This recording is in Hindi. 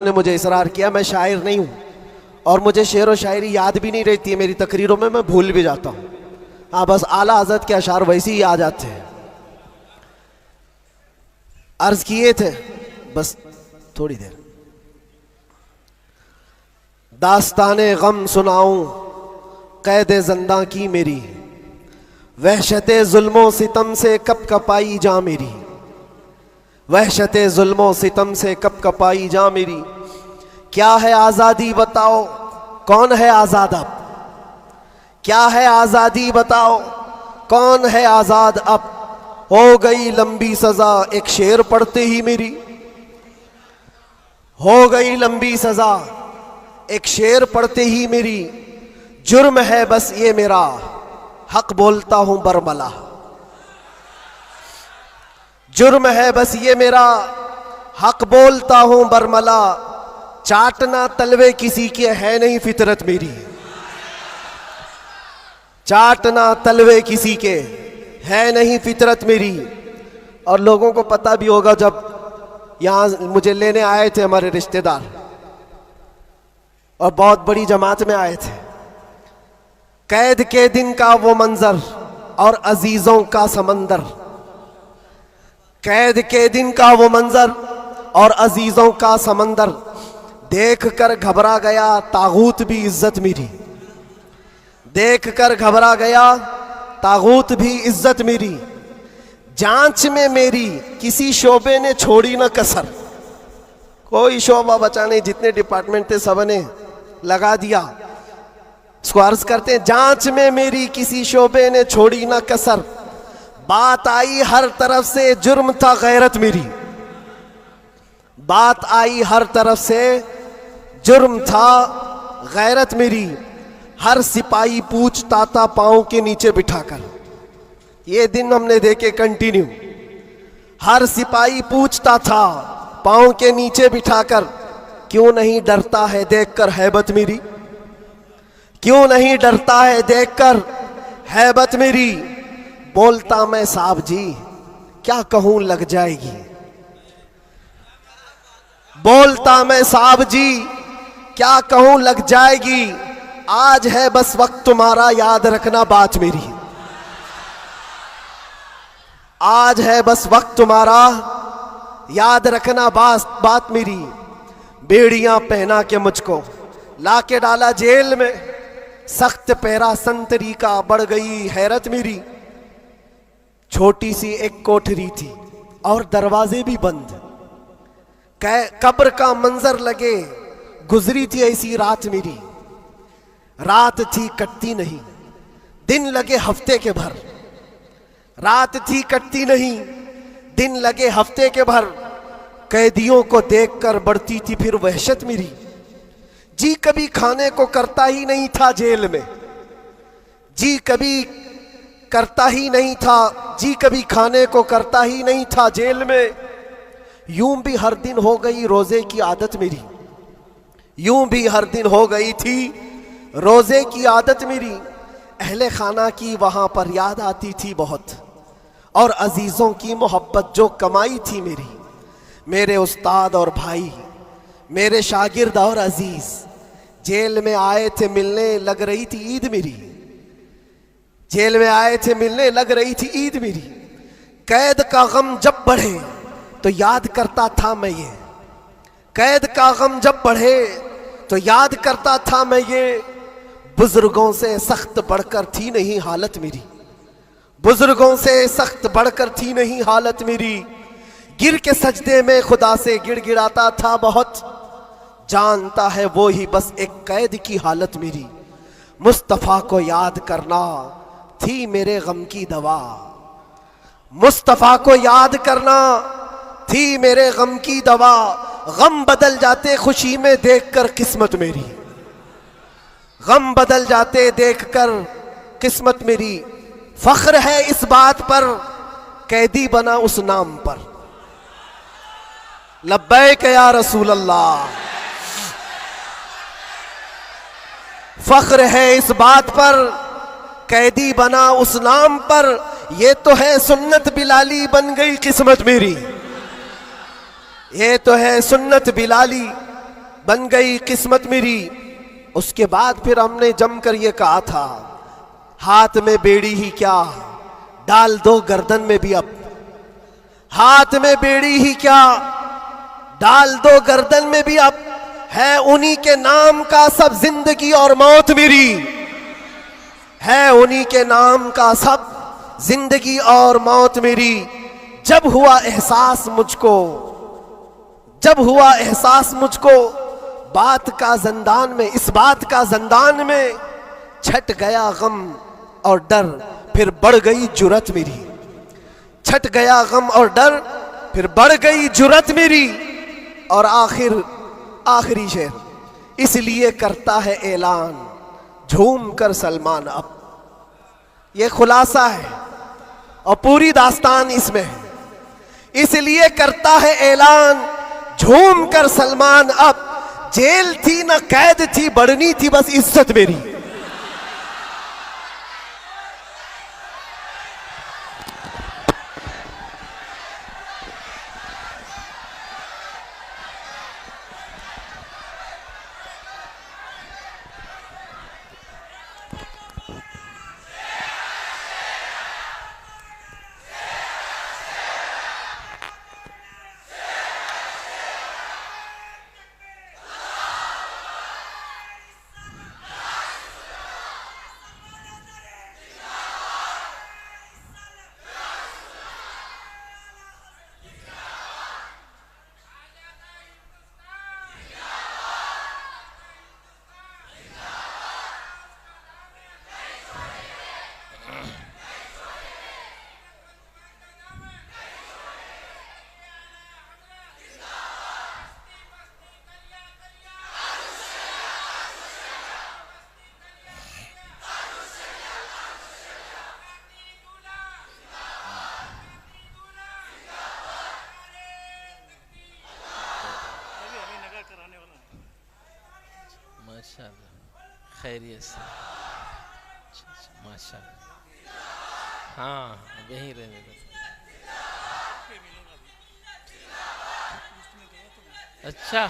ने मुझे इसरार किया मैं शायर नहीं हूँ और मुझे शेर व शायरी याद भी नहीं रहती है। मेरी तकरीरों में मैं भूल भी जाता हूँ। हाँ, बस आला हज़रत के अशार वैसे ही आ जाते हैं। अर्ज किए थे बस थोड़ी देर। दास्ताने गम सुनाऊं कैद ज़िंदा की मेरी, वहशते जुल्मों सितम से कब कपाई जा मेरी, वहशते जुल्मों सितम से कब कपाई जा मेरी। क्या है आज़ादी बताओ, कौन है आज़ाद अब, क्या है आज़ादी बताओ, कौन है आज़ाद अब। हो गई लंबी सज़ा एक शेर पढ़ते ही मेरी, हो गई लंबी सज़ा एक शेर पढ़ते ही मेरी। जुर्म है बस ये मेरा हक बोलता हूं बरमला, जुर्म है बस ये मेरा हक बोलता हूं बरमला। चाटना तलवे किसी के है नहीं फितरत मेरी, चाटना तलवे किसी के है नहीं फितरत मेरी। और लोगों को पता भी होगा, जब यहाँ मुझे लेने आए थे हमारे रिश्तेदार और बहुत बड़ी जमात में आए थे, कैद के दिन का वो मंजर और अजीजों का समंदर, कैद के दिन का वो मंजर और अजीजों का समंदर। देख कर घबरा गया तागूत भी इज्जत मेरी, देख कर घबरा गया तागूत भी इज्जत मेरी। जांच में मेरी किसी शोबे ने छोड़ी ना कसर, कोई शोबा बचा नहीं, जितने डिपार्टमेंट थे सब ने लगा दिया। इसको अर्ज करते हैं, जांच में मेरी किसी शोबे ने छोड़ी ना कसर। बात आई हर तरफ से जुर्म था गैरत मेरी, बात आई हर तरफ से जुर्म था गैरत मेरी। हर सिपाही पूछता था पांव के नीचे बिठाकर, ये दिन हमने देखे कंटिन्यू। हर सिपाही पूछता था पांव के नीचे बिठाकर, क्यों नहीं डरता है देखकर हैबत मेरी, क्यों नहीं डरता है देखकर हैबत मेरी। बोलता मैं साहब जी क्या कहूं लग जाएगी, बोलता मैं साहब जी क्या कहूं लग जाएगी। आज है बस वक्त तुम्हारा याद रखना बात मेरी, आज है बस वक्त तुम्हारा याद रखना बात मेरी। बेड़ियां पहना के मुझको लाके डाला जेल में, सख्त पहरा संतरी का बढ़ गई हैरत मेरी। छोटी सी एक कोठरी थी और दरवाजे भी बंद, कब्र का मंजर लगे गुजरी थी ऐसी रात मेरी। रात थी कटती नहीं, दिन लगे हफ्ते के भर, रात थी कटती नहीं, दिन लगे हफ्ते के भर। कैदियों को देखकर बढ़ती थी फिर वहशत मेरी। जी कभी खाने को करता ही नहीं था जेल में, जी कभी करता ही नहीं था, जी कभी खाने को करता ही नहीं था जेल में। यूं भी हर दिन हो गई रोजे की आदत मेरी, यूं भी हर दिन हो गई थी रोजे की आदत मेरी। अहले खाना की वहां पर याद आती थी बहुत, और अजीजों की मोहब्बत जो कमाई थी मेरी। मेरे उस्ताद और भाई, मेरे शागिर्द और अजीज जेल में आए थे मिलने, लग रही थी ईद मेरी, जेल में आए थे मिलने लग रही थी ईद मेरी। कैद का गम जब बढ़े तो याद करता था मैं ये, कैद का गम जब बढ़े तो याद करता था मैं ये। बुजुर्गों से सख्त बढ़कर थी नहीं हालत मेरी, बुजुर्गों से सख्त बढ़कर थी नहीं हालत मेरी। गिर के सजदे में खुदा से गिड़गिड़ाता था बहुत, जानता है वो ही बस एक कैद की हालत मेरी। मुस्तफ़ा को याद करना थी मेरे गम की दवा, मुस्तफ़ा को याद करना थी मेरे गम की दवा। गम बदल जाते खुशी में देखकर किस्मत मेरी, गम बदल जाते देखकर किस्मत मेरी। फख्र है इस बात पर कैदी बना उस नाम पर, लब्बैक या रसूल अल्लाह। फख्र है इस बात पर कैदी बना उस नाम पर, ये तो है सुन्नत बिलाली बन गई किस्मत मेरी, ये तो है सुन्नत बिलाली बन गई किस्मत मेरी। उसके बाद फिर हमने जमकर ये कहा था, हाथ में बेड़ी ही क्या, डाल दो गर्दन में भी अब। हाथ में बेड़ी ही क्या, डाल दो गर्दन में भी अब। है उन्हीं के नाम का सब जिंदगी और मौत मेरी। है उन्हीं के नाम का सब जिंदगी और मौत मेरी। जब हुआ एहसास मुझको, जब हुआ एहसास मुझको, बात का जंदान में, इस बात का जंदान में, छट गया गम और डर, फिर बढ़ गई जुरत मेरी। छट गया गम और डर, फिर बढ़ गई जुरत मेरी। और आखिरी शेर, इसलिए करता है ऐलान झूम कर सलमान अब। ये खुलासा है और पूरी दास्तान इसमें है। इसलिए करता है ऐलान झूम कर सलमान अब। जेल थी न कैद थी, बढ़नी थी बस इज्जत मेरी। माशाल्लाह, खैरियत से। माशाल्लाह, हाँ यहीं रहने दो। अच्छा।